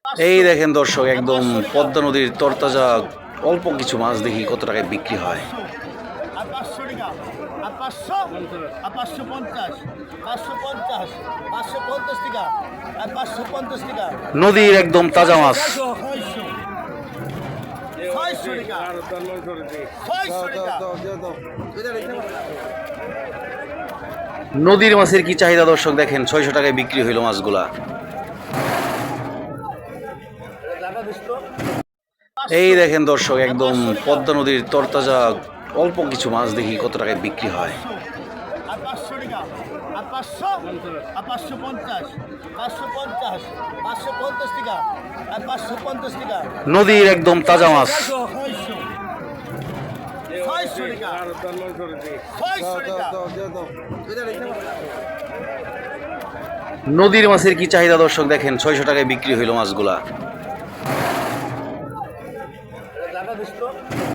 এই দেখেন দর্শক, একদম পদ্মা নদীর তরতাজা অল্প কিছু মাছ দেখি কত টাকায় বিক্রি হয়। আর 500 টাকা আর 500 আর 550 550 550 টাকা আর 550 টাকা নদীর একদম তাজা মাছ। 600 টাকা 600 টাকা নদীর মাছের কি চাহিদা দর্শক, দেখেন 600 টাকায় বিক্রি হইলো মাছগুলা। এই দেখেন দর্শক, একদম পদ্মা নদীর তরতাজা অল্প কিছু মাছ দেখি কত টাকায় বিক্রি হয়। আর 500 টাকা আর 500 আর 550 550 550 টাকা আর 550 টাকা নদীর একদম তাজা মাছ। 600 টাকা 600 টাকা নদীর মাছের কি চাহিদা দর্শক, দেখেন 600 টাকায় বিক্রি হইলো মাছগুলা।